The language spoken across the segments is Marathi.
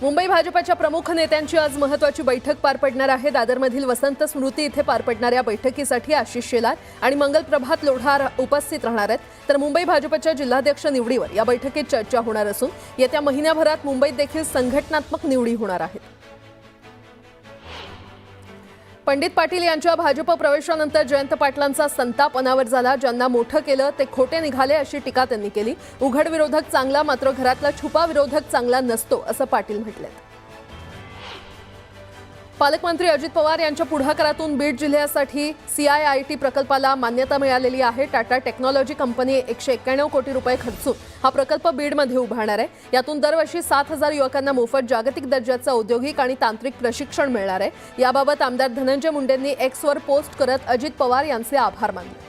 मुंबई भाजपच्या प्रमुख नेत्यांची आज महत्त्वाची बैठक पार पडणार आहे। दादरमधील वसंत स्मृती इथे पार पडणाऱ्या बैठकीसाठी आशिष शेलार आणि मंगल प्रभात लोढा उपस्थित राहणार आहेत। तर मुंबई भाजपच्या जिल्हाध्यक्ष निवडीवर या बैठकीत चर्चा होणार असून येत्या महिन्याभरात मुंबईत देखील संघटनात्मक निवडी होणार आहेत। पंडित पाटील यांच्या भाजप प्रवेशानंतर जयंत पाटलांचा संताप अनावर झाला। ज्यांना मोठं केलं ते खोटे निघाले अशी टीका त्यांनी केली। उघड विरोधक चांगला मात्र घरातला छुपा विरोधक चांगला नसतो असं पाटील म्हटले। पालकमंत्री अजित पवार यांच्या पुढाकारातून बीड जिल्ह्यासाठी CIIT प्रकल्पाला मान्यता मिळालेली आहे। टाटा टेक्नॉलॉजी कंपनी 191 कोटी रुपये खर्चून हा प्रकल्प बीडमध्ये उभारणार आहे। यातून दरवर्षी 7,000 युवकांना मोफत जागतिक दर्जाचं औद्योगिक आणि तांत्रिक प्रशिक्षण मिळणार आहे। याबाबत आमदार धनंजय मुंडेंनी Xवर पोस्ट करत अजित पवार यांचे आभार मानले।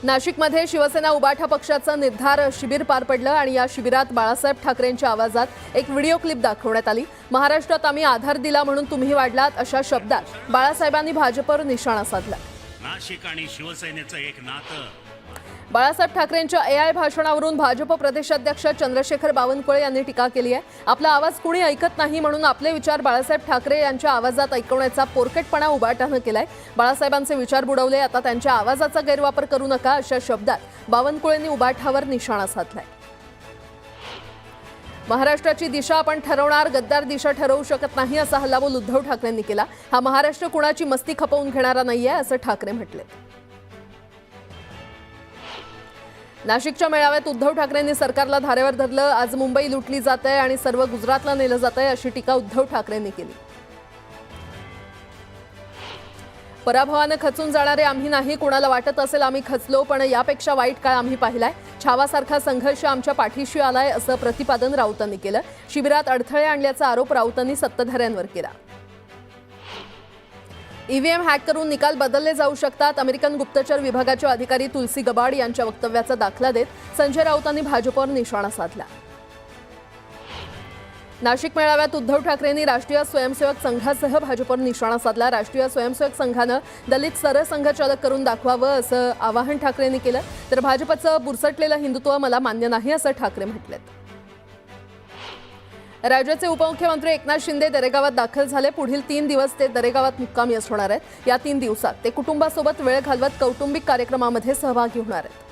नाशिकमध्ये शिवसेना उबाठा पक्षाचं निर्धार शिबिर पार पडलं आणि या शिबिरात बाळासाहेब ठाकरेंच्या आवाजात एक व्हिडिओ क्लिप दाखवण्यात आली। महाराष्ट्रात आम्ही आधार दिला म्हणून तुम्ही वाढलात अशा शब्दात बाळासाहेबांनी भाजपवर निशाणा साधला। नाशिक आणि शिवसेनेचं एक नातं। बाळासाहेब ठाकरेंच्या AI भाषणावरून भाजप प्रदेशाध्यक्ष चंद्रशेखर बावनकुळे यांनी टीका केली आहे। आपला आवाज कुणी ऐकत नाही म्हणून आपले विचार बाळासाहेब ठाकरे यांच्या आवाजात ऐकवण्याचा पोरकेटपणा उबाटानं केलाय। बाळासाहेबांचे विचार बुडवले, आता त्यांच्या आवाजाचा गैरवापर करू नका अशा शब्दात बावनकुळेंनी उबाठावर निशाणा साधलाय। महाराष्ट्राची दिशा आपण ठरवणार, गद्दार दिशा ठरवू शकत नाही असा हल्लाबोल उद्धव ठाकरेंनी केला। हा महाराष्ट्र कुणाची मस्ती खपवून घेणारा नाहीये असं ठाकरे म्हटले। नाशिकच्या मेळाव्यात उद्धव ठाकरेंनी सरकारला धारेवर धरलं। आज मुंबई लुटली जाते आणि सर्व गुजरातला नेलं जातंय अशी टीका उद्धव ठाकरेंनी केली। पराभवानं खचून जाणारे आम्ही नाही, कुणाला वाटत असेल आम्ही खचलो पण यापेक्षा वाईट काळ आम्ही पाहिलाय। छावासारखा संघर्ष आमच्या पाठीशी आलाय असं प्रतिपादन राऊतांनी केलं। शिबिरात अडथळे आणल्याचा आरोप राऊतांनी सत्ताधाऱ्यांवर केला। EVM हॅक करून निकाल बदलले जाऊ शकतात, अमेरिकन गुप्तचर विभागाच्या अधिकारी तुलसी गबाड यांच्या वक्तव्याचा दाखला देत संजय राऊतांनी भाजपवर निशाणा साधला। नाशिक मेळाव्यात उद्धव ठाकरेंनी राष्ट्रीय स्वयंसेवक संघासह भाजपवर निशाणा साधला। राष्ट्रीय स्वयंसेवक संघानं दलित सरसंघचालक करून दाखवावं असं आवाहन ठाकरेंनी केलं। तर भाजपचं बुरसटलेलं हिंदुत्व मला मान्य नाही असं ठाकरे म्हटलेत। राज्याचे उपमुख्यमंत्री एकनाथ शिंदे दरेगावात दाखल झाले। पुढील 3 दिवस ते दरेगावात मुक्कामी असणार आहेत। या 3 दिवसात ते कुटुंबासोबत वेळ घालवत कौटुंबिक कार्यक्रमामध्ये सहभागी होणार आहेत।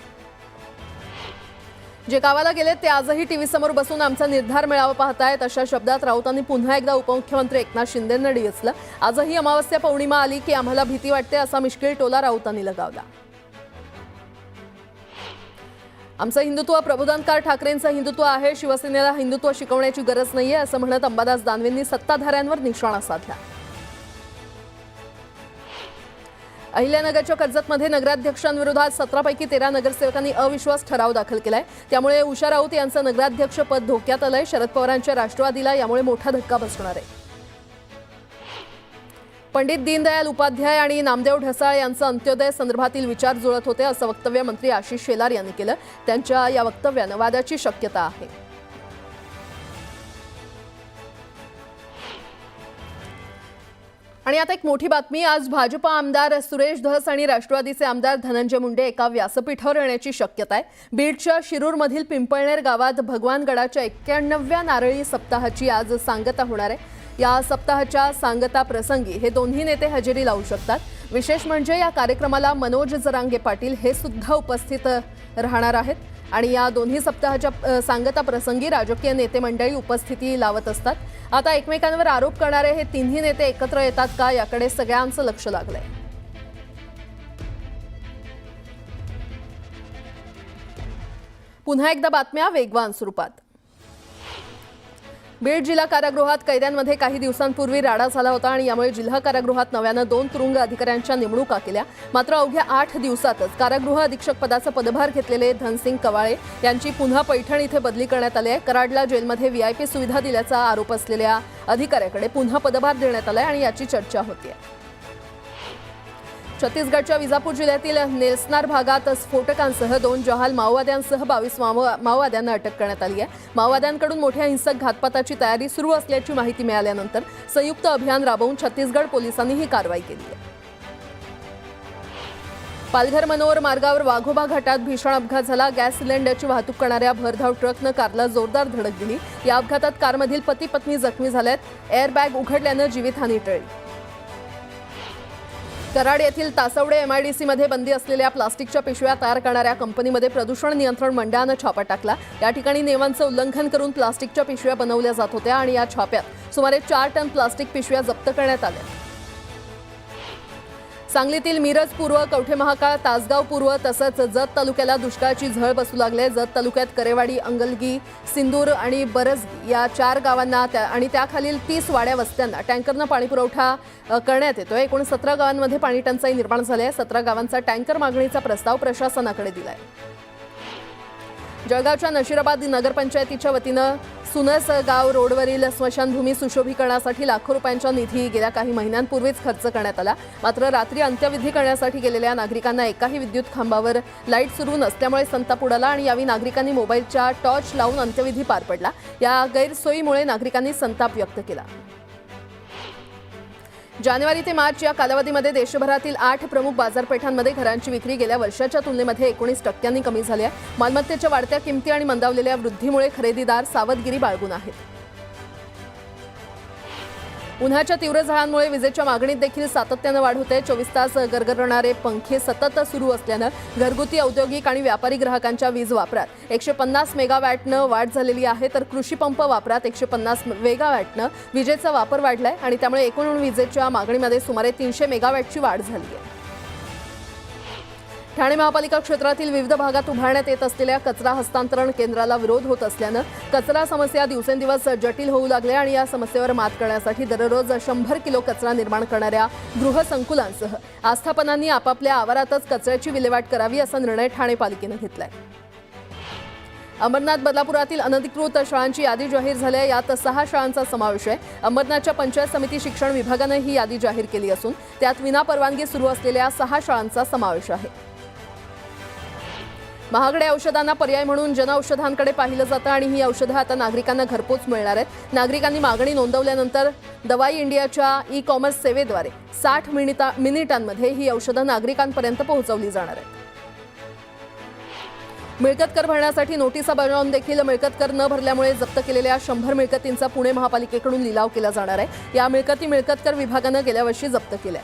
जे गावाला गेले ते आजही टीव्ही समोर बसून आमचा निर्धार मेळावा पाहतायत अशा शब्दात राऊतांनी पुन्हा एकदा उपमुख्यमंत्री एकनाथ शिंदेंना डिवचलं। आजही अमावस्या पौर्णिमा आली की आम्हाला भीती वाटते असा मिश्किल टोला राऊतांनी लगावला। आमचं हिंदुत्व प्रबोधनकार ठाकरेंचं हिंदुत्व आहे, शिवसेनेला हिंदुत्व शिकवण्याची गरज नाहीये असं म्हणत अंबादास दानवेंनी सत्ताधाऱ्यांवर निशाणा साधला। अहिल्यानगरच्या कर्जतमध्ये नगराध्यक्षांविरोधात 17 पैकी 13 नगरसेवकांनी अविश्वास ठराव दाखल केलाय। त्यामुळे उषा राऊत यांचं नगराध्यक्षपद धोक्यात आलंय। शरद पवारांच्या राष्ट्रवादीला यामुळे मोठा धक्का बसणार आहे। पंडित दीनदयाल उपाध्याय आणि नामदेव ढसाळ यांचं अंत्योदय संदर्भातील विचार जुळत होते असं वक्तव्य मंत्री आशिष शेलार यांनी केलं। त्यांच्या या वक्तव्यानं वादाची शक्यता आहे। आणि आता एक मोठी बातमी, आज भाजप आमदार सुरेश धस आणि राष्ट्रवादीचे आमदार धनंजय मुंडे एका व्यासपीठावर येण्याची शक्यता आहे। बीडच्या शिरूरमधील पिंपळनेर गावात भगवानगडाच्या 91व्या नारळी सप्ताहाची आज सांगता होणार आहे। या सप्ताहाच्या सांगता प्रसंगी हे दोन्ही नेते हजेरी लावू शकतात। विशेष म्हणजे या कार्यक्रमाला मनोज जरांगे पाटील हे सुद्धा उपस्थित राहणार आहेत आणि या दोन्ही सप्ताहाच्या सांगता प्रसंगी राजकीय नेते मंडळी उपस्थिती लावत असतात। आता एकमेकांवर आरोप करणारे हे तिन्ही नेते एकत्र येतात का याकडे सगळ्यांचं लक्ष लागलंय। पुन्हा एकदा बातम्या वेगवान स्वरूपात। बीड जिल्हा कारागृहात कैद्यांमध्ये काही दिवसांपूर्वी राडा झाला होता आणि यामुळे जिल्हा कारागृहात नव्यानं 2 तुरुंग अधिकाऱ्यांच्या नेमणुका केल्या। मात्र अवघ्या 8 दिवसातच कारागृह अधीक्षक पदाचा पदभार घेतलेले धनसिंग कवाळे यांची पुन्हा पैठण इथे बदली करण्यात आली आहे। कराडला जेलमध्ये VIP सुविधा दिल्याचा आरोप असलेल्या अधिकाऱ्याकडे पुन्हा पदभार देण्यात आलाय आणि याची चर्चा होतीये। छत्तीसगडच्या विजापूर जिल्ह्यातील नेल्सनार भागात स्फोटकांसह 2 जहाल माओवाद्यांसह 22 माओवाद्यांना अटक करण्यात आली आहे। माओवाद्यांकडून मोठ्या हिंसक घातपाताची तयारी सुरू असल्याची माहिती मिळाल्यानंतर संयुक्त अभियान राबवून छत्तीसगड पोलिसांनी ही कारवाई केली आहे। पालघर मनोर मार्गावर वाघोबा घाटात भीषण अपघात झाला. गॅस सिलेंडरची वाहतूक करणाऱ्या भरधाव ट्रकनं कारला जोरदार धडक दिली. या अपघातात कारमधील पती पत्नी जखमी झालेत. एअरबॅग उघडल्यानं जीवितहानी टळली. कराड येथील तासवडे MIDC मध्ये बंदी असलेल्या प्लास्टिकच्या पिशव्या तयार करणाऱ्या कंपनीमध्ये प्रदूषण नियंत्रण मंडळानं छापा टाकला. या ठिकाणी नियमांचं उल्लंघन करून प्लास्टिकच्या पिशव्या बनवल्या जात होत्या आणि या छाप्यात सुमारे 4 टन प्लास्टिक पिशव्या जप्त करण्यात आल्या. सांगलीतील मिरज पूर्व, कवठे महाकाळ, तासगाव पूर्व तसंच जत तालुक्याला दुष्काळाची झळ बसू लागले. जत तालुक्यात करेवाडी, अंगलगी, सिंदूर आणि बरजगी या 4 गावांना आणि त्याखालील 30 वाड्या वस्त्यांना टँकरनं पाणीपुरवठा करण्यात येतोय. एकूण 17 गावांमध्ये पाणी टंचाई निर्माण झाली आहे. 17 गावांचा टँकर मागणीचा प्रस्ताव प्रशासनाकडे दिलाय. जळगावच्या नशिराबाद नगरपंचायतीच्या वतीनं सुनस गाव रोडवरील स्मशानभूमी सुशोभीकरणासाठी लाखो रुपयांचा निधी गेल्या काही महिन्यांपूर्वीच खर्च करण्यात आला. मात्र रात्री अंत्यविधी करण्यासाठी गेलेल्या नागरिकांना एकाही विद्युत खांबावर लाईट सुरू नसल्यामुळे संताप उडाला आणि यावेळी नागरिकांनी मोबाईलच्या टॉर्च लावून अंत्यविधी पार पडला. या गैरसोयीमुळे नागरिकांनी संताप व्यक्त केला. जानेवारी ते मार्च या कालावधीमध्ये देशभरातील 8 प्रमुख बाजारपेठांमध्ये घरांची विक्री गेल्या वर्षाच्या तुलनेमध्ये 19% कमी झाली आहे. मालमत्तेच्या वाढत्या किमती आणि मंदावलेल्या वृद्धीमुळे खरेदीदार सावधगिरी बाळगून आहेत. उन्हाच्या तीव्र झळांमुळे विजेच्या मागणीत देखील सातत्यानं वाढ होते. 24 तास गरगरणारे पंखे सतत सुरू असल्यानं घरगुती, औद्योगिक आणि व्यापारी ग्राहकांच्या वीज वापरात 150 मेगावॅटनं वाढ झालेली आहे. तर कृषी पंप वापरात 150 मेगावॅटनं विजेचा वापर वाढलाय आणि त्यामुळे एकूण विजेच्या मागणीमध्ये सुमारे 300 मेगावॅटची वाढ झाली आहे. ठाणे महापालिका क्षेत्रातील विविध भागात उभारण्यात येत असलेल्या कचरा हस्तांतरण केंद्राला विरोध होत असल्यानं कचरा समस्या दिवसेंदिवस जटिल होऊ लागल्या आणि या समस्येवर मात करण्यासाठी दररोज 100 किलो कचरा निर्माण करणाऱ्या गृहसंकुलांसह आस्थापनांनी आपापल्या आवारातच कचऱ्याची विल्हेवाट करावी असा निर्णय ठाणे पालिकेनं घेतलाय. अंबरनाथ बदलापुरातील अनधिकृत शाळांची यादी जाहीर झाली आहे. यात 6 शाळांचा समावेश आहे. अंबरनाथच्या पंचायत समिती शिक्षण विभागानं ही यादी जाहीर केली असून त्यात विनापरवानगी सुरू असलेल्या 6 शाळांचा समावेश आहे. महागड्या औषधांना पर्याय म्हणून जनऔषधांकडे पाहिलं जातं आणि ही औषधं आता नागरिकांना घरपोच मिळणार आहेत. नागरिकांनी मागणी नोंदवल्यानंतर दवाई इंडियाच्या ई-कॉमर्स सेवेद्वारे 60 मिनिटांमध्ये ही औषधं नागरिकांपर्यंत पोहोचवली जाणार आहेत. मिळकत कर भरण्यासाठी नोटिसा बजावून देखील मिळकत कर न भरल्यामुळे जप्त केलेल्या 100 मिळकतींचा पुणे महापालिकेकडून लिलाव केला जाणार आहे. या मिळकती मिळकत कर विभागानं गेल्या वर्षी जप्त केल्या.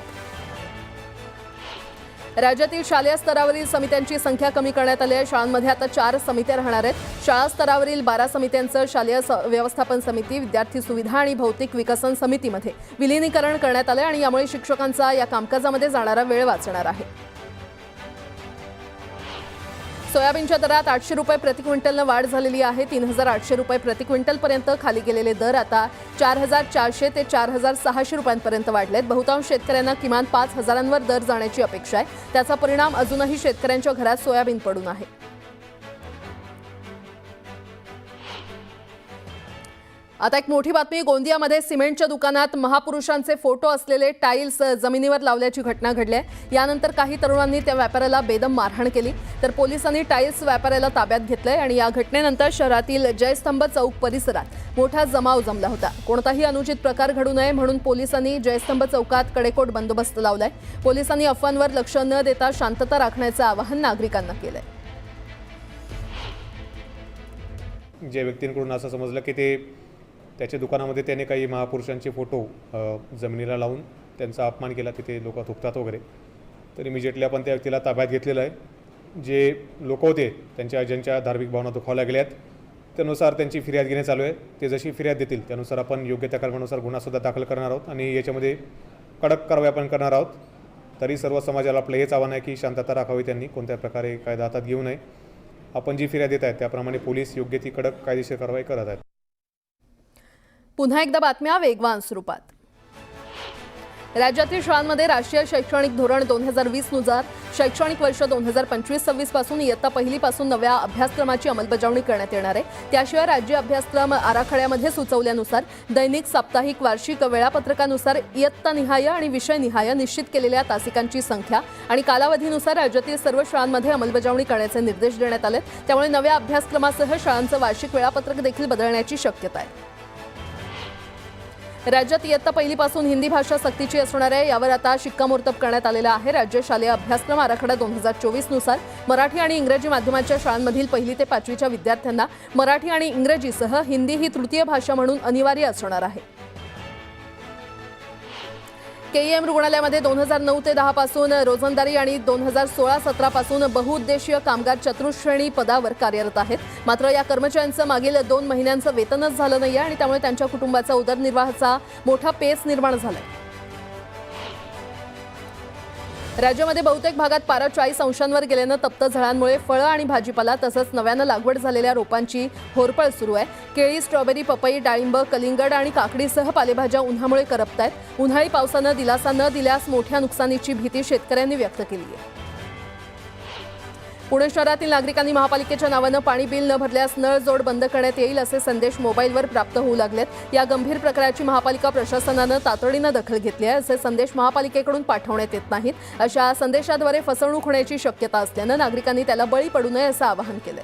राज्यातील शालेय स्तरावरील समित्यांची संख्या कमी करण्यात आली आहे. शाळांमध्ये आता 4 समित्या राहणार आहेत. शाळा स्तरावरील 12 समित्यांचं शालेय व्यवस्थापन समिती, विद्यार्थी सुविधा आणि भौतिक विकसन समितीमध्ये विलीनीकरण करण्यात आले आणि यामुळे शिक्षकांचा या कामकाजामध्ये जाणारा वेळ वाचणार आहे. सोयाबीनच्या दरात 800 रुपये प्रति क्विंटलनं वाढ झालेली आहे. 3800 रुपये प्रति क्विंटलपर्यंत खाली गेलेले दर आता 4400 ते 4600 रुपयांपर्यंत वाढलेत. बहुतांश शेतकऱ्यांना किमान 5000वर दर जाण्याची अपेक्षा आहे. त्याचा परिणाम अजूनही शेतकऱ्यांच्या घरात सोयाबीन पडून आहे. आता एक मोठी बातमी. गोंदियामध्ये सिमेंटच्या दुकानात महापुरुषांचे फोटो असलेले टाईल्स जमिनीवर लावल्याची घटना घडली आहे. यानंतर काही तरुणांनी त्या व्यापाऱ्याला बेदम मारहाण केली. तर पोलिसांनी टाईल्स व्यापाऱ्याला ताब्यात घेतलंय आणि या घटनेनंतर शहरातील जयस्तंभ चौक परिसरात मोठा जमाव जमला होता. कोणताही अनुचित प्रकार घडू नये म्हणून पोलिसांनी जयस्तंभ चौकात कडेकोट बंदोबस्त लावलाय. पोलिसांनी अफवांवर लक्ष न देता शांतता राखण्याचं आवाहन नागरिकांना केलंय. ज्या व्यक्तींकडून असं समजलं की त्याच्या दुकानामध्ये त्याने काही महापुरुषांचे फोटो जमिनीला लावून त्यांचा अपमान केला, तिथे लोक थुकतात वगैरे, तर इमिजिएटली आपण त्या व्यक्तीला ताब्यात घेतलेलं आहे. जे लोक होते ज्यांच्या धार्मिक भावना दुखावल्या गेल्या आहेत त्यानुसार त्यांची फिर्याद घेणे चालू आहे. ते जशी फिर्याद देतील त्यानुसार आपण योग्य त्या कलमानुसार गुन्हासुद्धा दाखल करणार आहोत आणि याच्यामध्ये कडक कारवाई आपण करणार आहोत. तरी सर्व समाजाला आपलं हेच आव्हान आहे की शांतता राखावी, त्यांनी कोणत्या प्रकारे कायदा हातात घेऊ नये. आपण जी फिर्याद देत आहेत त्याप्रमाणे पोलीस योग्य ती कडक कायदेशीर कारवाई करत आहेत. पुन्हा एकदा बातम्या वेगवान स्वरूपात. राज्यातील शाळांमध्ये राष्ट्रीय शैक्षणिक धोरण 2020 नुसार शैक्षणिक वर्ष 2025-26 पासून इयत्ता पहिलीपासून नव्या अभ्यासक्रमाची अंमलबजावणी करण्यात येणार आहे. त्याशिवाय राज्य अभ्यासक्रम आराखड्यामध्ये सुचवल्यानुसार दैनिक, साप्ताहिक, वार्षिक वेळापत्रकानुसार इयत्तानिहाय आणि विषयनिहाय निश्चित केलेल्या तासिकांची संख्या आणि कालावधीनुसार राज्यातील सर्व शाळांमध्ये अंमलबजावणी करण्याचे निर्देश देण्यात आले. त्यामुळे नव्या अभ्यासक्रमासह शाळांचं वार्षिक वेळापत्रक देखील बदलण्याची शक्यता आहे. राज्यात इयत्ता पहिलीपासून हिंदी भाषा सक्तीची असणार आहे. यावर आता शिक्कामोर्तब करण्यात आलेला आहे. राज्य शालेय अभ्यासक्रम आराखडा 2024 नुसार मराठी आणि इंग्रजी माध्यमाच्या शाळांमधील 1ली ते 5वीच्या विद्यार्थ्यांना मराठी आणि इंग्रजीसह हिंदी ही तृतीय भाषा म्हणून अनिवार्य असणार आहे. केईएम रुग्णालयामध्ये 2009 ते 10 पासून रोजंदारी आणि 2016-17 पासून बहुउद्देशीय कामगार चतुश्रेणी पदावर कार्यरत आहेत. मात्र या कर्मचाऱ्यांचं मागील 2 महिन्यांचं वेतनच झालं नाहीये आणि त्यामुळे त्यांच्या कुटुंबाचा उदरनिर्वाहाचा मोठा पेच निर्माण झालाय. राज्यामध्ये बहुतेक भागात पारा 40 अंशांवर गेल्यानं तप्त झळांमुळे फळं आणि भाजीपाला तसंच नव्यानं लागवड झालेल्या रोपांची होरपळ सुरू आहे. केळी, स्ट्रॉबेरी, पपई, डाळिंब, कलिंगड आणि काकडीसह पालेभाज्या उन्हामुळे करपतायत. उन्हाळी पावसानं दिलासा न दिल्यास मोठ्या नुकसानीची भीती शेतकऱ्यांनी व्यक्त केली आहे. पुणे शहरातील नागरिकांनी महापालिकेच्या नावानं पाणी बिल न भरल्यास नळ जोड बंद करण्यात येईल असे संदेश मोबाईलवर प्राप्त होऊ लागलेत. या गंभीर प्रकाराची महापालिका प्रशासनानं तातडीनं दखल घेतली आहे. असे संदेश महापालिकेकडून पाठवण्यात येत नाहीत. अशा संदेशाद्वारे फसवणूक होण्याची शक्यता असल्यानं नागरिकांनी त्याला बळी पडू नये असं आवाहन केलंय.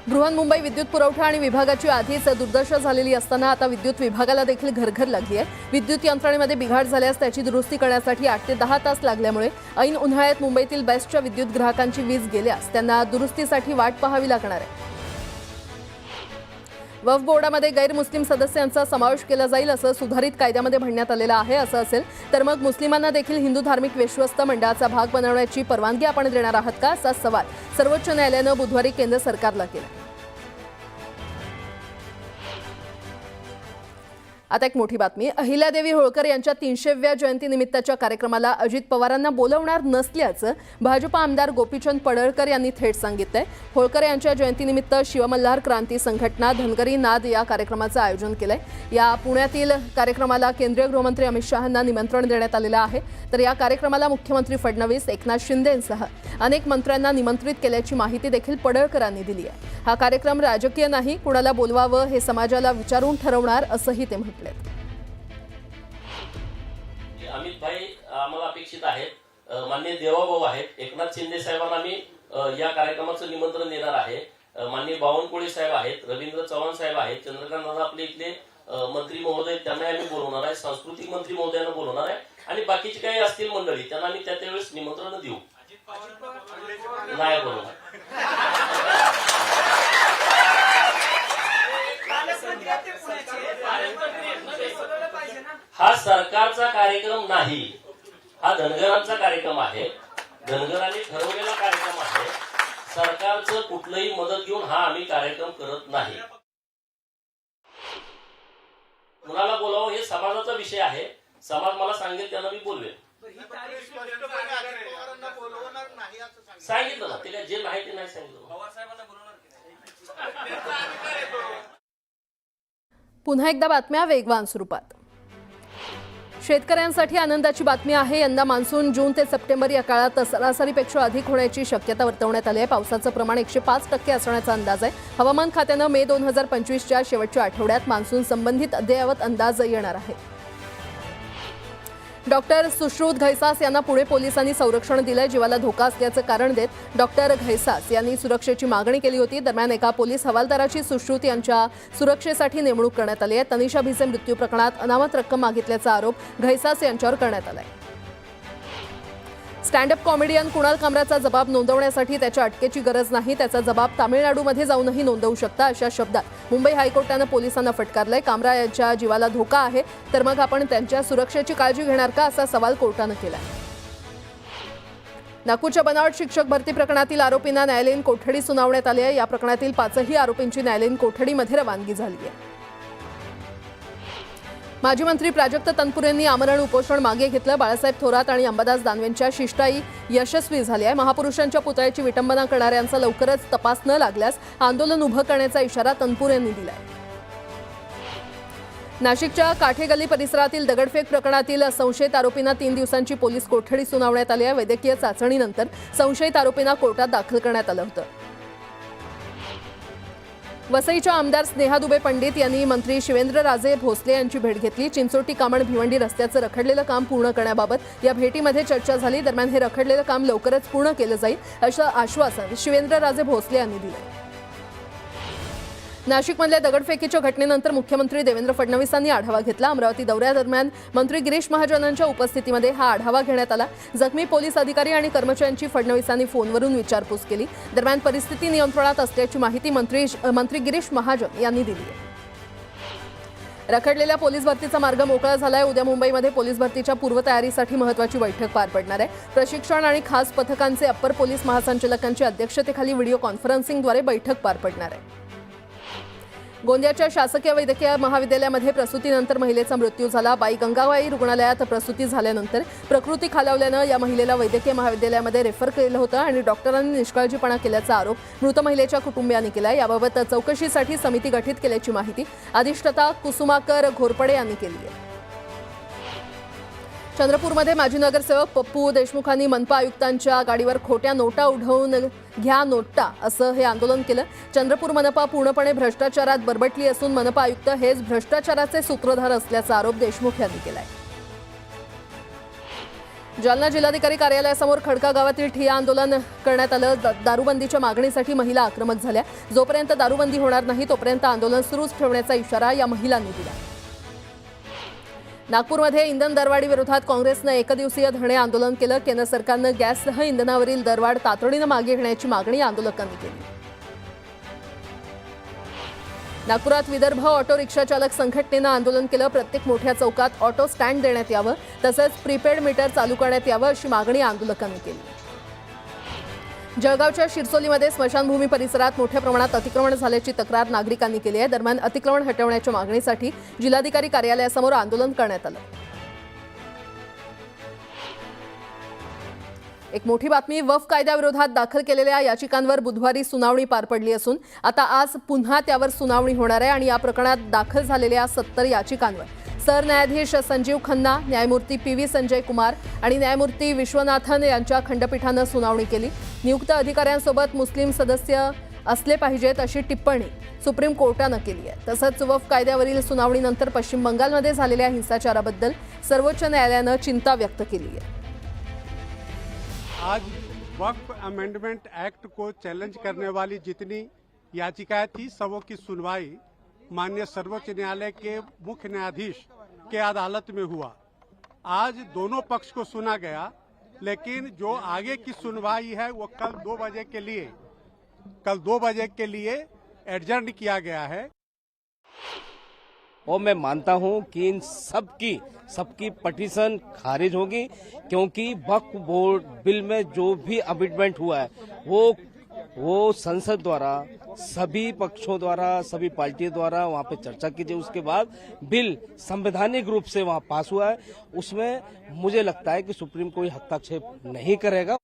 बृहन्मुंबई विद्युत पुरवठा आणि विभागाची आधीच दुर्दशा झालेली असताना आता विद्युत विभागाला देखील घरघर लागली आहे. विद्युत यंत्रणेमध्ये बिघाड झाल्यास त्याची दुरुस्ती करण्यासाठी 8 ते 10 तास लागल्यामुळे ऐन उन्हाळ्यात मुंबईतील बेस्टच्या विद्युत ग्राहकांची वीज गेल्यास त्यांना दुरुस्तीसाठी वाट पाहावी लागणार आहे. वक्फ बोर्डामध्ये गैरमुस्लिम सदस्यांचा समावेश केला जाईल असं सुधारित कायद्यामध्ये म्हणण्यात आलेलं आहे. असं असेल तर मग मुस्लिमांना देखील हिंदू धार्मिक विश्वस्त मंडळाचा भाग बनवण्याची परवानगी आपण देणार आहात का, असा सवाल सर्वोच्च न्यायालयानं बुधवारी केंद्र सरकारला केला. आता एक मोठी बातमी. अहिल्यादेवी होळकर यांच्या 300व्या जयंतीनिमित्ताच्या कार्यक्रमाला अजित पवारांना बोलवणार नसल्याचं भाजप आमदार गोपीचंद पडळकर यांनी थेट सांगितलंय. होळकर यांच्या जयंतीनिमित्त शिवमल्हार क्रांती संघटना धनगरी नाद या कार्यक्रमाचं आयोजन केलंय. या पुण्यातील कार्यक्रमाला केंद्रीय गृहमंत्री अमित शहांना निमंत्रण देण्यात आलेलं आहे. तर या कार्यक्रमाला मुख्यमंत्री फडणवीस, एकनाथ शिंदेंसह अनेक मंत्र्यांना निमंत्रित केल्याची माहिती देखील पडळकरांनी दिली आहे. हा कार्यक्रम राजकीय नाही, कुणाला बोलवावं हे समाजाला विचारून ठरवणार असंही ते म्हटले. अमित भाई आम्हाला अपेक्षित आहेत. माननीय देवाभाऊ आहेत. एकनाथ शिंदे साहेबांना आम्ही या कार्यक्रमाचं निमंत्रण देणार आहे. माननीय बावनकुळे साहेब आहेत. रवींद्र चव्हाण साहेब आहेत. चंद्रकांत दादा आपले इथले मंत्री महोदय त्यांना आम्ही बोलवणार आहे. सांस्कृतिक मंत्री महोदयांना बोलवणार आहे आणि बाकीची काही असतील मंडळी त्यांना आम्ही त्यावेळेस निमंत्रण देऊ. नाही बोलवणार. हा सरकारचा कार्यक्रम नाही, हा धनगरांचा कार्यक्रम आहे. धनगरांनी ठरवलेला कार्यक्रम आहे. सरकारचं कुठलंही मदत घेऊन हा आम्ही कार्यक्रम करत नाही. कुणाला बोलावं हे समाजाचा विषय आहे. समाज मला सांगेल त्यांना मी बोलवेन. सांगितलं ना ते जे नाही ते नाही सांगितलं. पुन्हा एकदा बातम्या वेगवान स्वरूपात. शेतकऱ्यांसाठी आनंदाची बातमी आहे. यंदा मान्सून जून ते सप्टेंबर या काळात सरासरीपेक्षा अधिक होण्याची शक्यता वर्तवण्यात आली आहे. पावसाचं प्रमाण 105% असण्याचा अंदाज आहे. हवामान खात्यानं मे 2025च्या शेवटच्या आठवड्यात मान्सून संबंधित अद्ययावत अंदाज येणार आहे. डॉक्टर सुश्रुत घैसास यांना पुणे पोलिसांनी संरक्षण दिलंय. जीवाला धोका असल्याचं कारण देत डॉक्टर घैसास यांनी सुरक्षेची मागणी केली होती. दरम्यान एका पोलीस हवालदाराची सुश्रुत यांच्या सुरक्षेसाठी नेमणूक करण्यात आली आहे. तनिषा भिसे मृत्यू प्रकरणात अनामत रक्कम मागितल्याचा आरोप घैसास यांच्यावर करण्यात आलाय. स्टँडअप कॉमेडियन कुणाल कामराचा जबाब नोंदवण्यासाठी त्याच्या अटकेची गरज नाही, त्याचा जबाब तामिळनाडूमध्ये जाऊनही नोंदवू शकता, अशा शब्दात मुंबई हायकोर्टानं पोलिसांना फटकारलंय. कामरा यांच्या जीवाला धोका आहे तर मग आपण त्यांच्या सुरक्षेची काळजी घेणार का, असा सवाल कोर्टानं केलाय. नागपूरच्या बनावट शिक्षक भरती प्रकरणातील आरोपींना न्यायालयीन कोठडी सुनावण्यात आली आहे. या प्रकरणातील 5ही आरोपींची न्यायालयीन कोठडीमध्ये रवानगी झाली आहे. माजी मंत्री प्राजक्त तनपुरे यांनी आमरण उपोषण मागे घेतलं. बाळासाहेब थोरात आणि अंबादास दानवेंच्या शिष्टाई यशस्वी झाली आहे. महापुरुषांच्या पुतळ्याची विटंबना करणाऱ्यांचा लवकरच तपास न लागल्यास आंदोलन उभं करण्याचा इशारा तनपुरे यांनी दिलाय. नाशिकच्या काठेगल्ली परिसरातील दगडफेक प्रकरणातील संशयित आरोपींना 3 दिवसांची पोलीस कोठडी सुनावण्यात आली आहे. वैद्यकीय चाचणीनंतर संशयित आरोपींना कोर्टात दाखल करण्यात आलं होतं. वसईच्या आमदार स्नेहा दुबे पंडित यांनी मंत्री शिवेंद्रराजे भोसले यांची भेट घेतली. चिंचोटी कामण भिवंडी रस्त्याचं रखडलेलं काम पूर्ण करण्याबाबत या भेटीमध्ये चर्चा झाली. दरम्यान हे रखडलेलं काम लवकरच पूर्ण केलं जाईल असं आश्वासन शिवेंद्रराजे भोसले यांनी दिलं. नाशिकमधल्या दगडफेकीच्या घटनेनंतर मुख्यमंत्री देवेंद्र फडणवीसांनी आढावा घेतला. अमरावती दौऱ्यादरम्यान मंत्री गिरीश महाजनांच्या उपस्थितीमध्ये हा आढावा घेण्यात आला. जखमी पोलीस अधिकारी आणि कर्मचाऱ्यांची फडणवीसांनी फोनवरून विचारपूस केली. दरम्यान परिस्थिती नियंत्रणात असल्याची माहिती मंत्री गिरीश महाजन यांनी दिली आहे. रखडलेल्या पोलीस भरतीचा मार्ग मोकळा झालाय. उद्या मुंबईमध्ये पोलीस भरतीच्या पूर्वतयारीसाठी महत्त्वाची बैठक पार पडणार आहे. प्रशिक्षण आणि खास पथकांचे अप्पर पोलीस महासंचालकांच्या अध्यक्षतेखाली व्हिडिओ कॉन्फरन्सिंगद्वारे बैठक पार पडणार आहे. गोंदियाच्या शासकीय वैद्यकीय महाविद्यालयामध्ये प्रसूतीनंतर महिलेचा मृत्यू झाला. बाई गंगाबाई रुग्णालयात प्रसूती झाल्यानंतर प्रकृती खालावल्यानं या महिलेला वैद्यकीय महाविद्यालयामध्ये रेफर केलं होतं आणि डॉक्टरांनी निष्काळजीपणा केल्याचा आरोप मृत महिलेच्या कुटुंबियांनी केला. याबाबत चौकशीसाठी समिती गठीत केल्याची माहिती अधिष्ठाता कुसुमाकर घोरपडे यांनी केली आहे. चंद्रपूरमध्ये माजी नगरसेवक पप्पू देशमुखांनी मनपा आयुक्तांच्या गाडीवर खोट्या नोटा उडवून घ्या नोटा असं हे आंदोलन केलं. चंद्रपूर मनपा पूर्णपणे भ्रष्टाचारात बरबटली असून मनपा आयुक्त हेच भ्रष्टाचाराचे सूत्रधार असल्याचा आरोप देशमुख यांनी केलाय. जालना जिल्हाधिकारी कार्यालयासमोर खडका गावातील ठिय्या आंदोलन करण्यात आलं. दारूबंदीच्या मागणीसाठी महिला आक्रमक झाल्या. जोपर्यंत दारूबंदी होणार नाही तोपर्यंत आंदोलन सुरूच ठेवण्याचा इशारा या महिलांनी दिला. नागपूरमध्ये इंधन दरवाढी विरोधात काँग्रेसनं एकदिवसीय धरणे आंदोलन केलं. केंद्र सरकारनं गॅससह इंधनावरील दरवाढ तातडीनं मागे घेण्याची मागणी आंदोलकांनी केली. नागपुरात विदर्भ ऑटो रिक्षा चालक संघटनेनं आंदोलन केलं. प्रत्येक मोठ्या चौकात ऑटो स्टँड देण्यात यावं तसंच प्रीपेड मीटर चालू करण्यात यावं अशी मागणी आंदोलकांनी केली. जळगावच्या शिरसोलीमध्ये स्मशानभूमी परिसरात मोठ्या प्रमाणात अतिक्रमण झाल्याची तक्रार नागरिकांनी केली आहे. दरम्यान अतिक्रमण हटवण्याच्या मागणीसाठी जिल्हाधिकारी कार्यालयासमोर आंदोलन करण्यात आलं. एक मोठी बातमी. वक्फ कायद्याविरोधात दाखल केलेल्या याचिकांवर बुधवारी सुनावणी पार पडली असून आता आज पुन्हा त्यावर सुनावणी होणार आहे आणि या प्रकरणात दाखल झालेल्या 70 याचिकांवर सरन्यायाधीश संजीव खन्ना, न्यायमूर्ती PV संजय कुमार आणि न्यायमूर्ती विश्वनाथन यांच्या खंडपीठानं सुनावणी केली. नियुक्त अधिकाऱ्यांसोबत मुस्लिम सदस्य असले पाहिजेत अशी टिप्पणी सुप्रीम कोर्टानं केली आहे. तसंच वक्फ कायद्यावरील सुनावणीनंतर पश्चिम बंगालमध्ये झालेल्या हिंसाचाराबद्दल सर्वोच्च न्यायालयानं चिंता व्यक्त केली आहे. आज वक्फ अमेंडमेंट एक्ट को चैलेंज करने वाली जितनी याचिकाएं थी सबों की सुनवाई माननीय सर्वोच्च न्यायालय के मुख्य न्यायाधीश के अदालत में हुआ. आज दोनों पक्ष को सुना गया, लेकिन जो आगे की सुनवाई है वो कल 2 बजे के लिए एडजर्न किया गया है. और मैं मानता हूं कि इन सबकी पटिशन खारिज होगी, क्योंकि वक्फ बोर्ड बिल में जो भी अमेंडमेंट हुआ है वो संसद द्वारा सभी पक्षों द्वारा सभी पार्टियों द्वारा वहां पे चर्चा की गई. उसके बाद बिल संवैधानिक रूप से वहां पास हुआ है. उसमें मुझे लगता है कि सुप्रीम कोई हस्तक्षेप नहीं करेगा.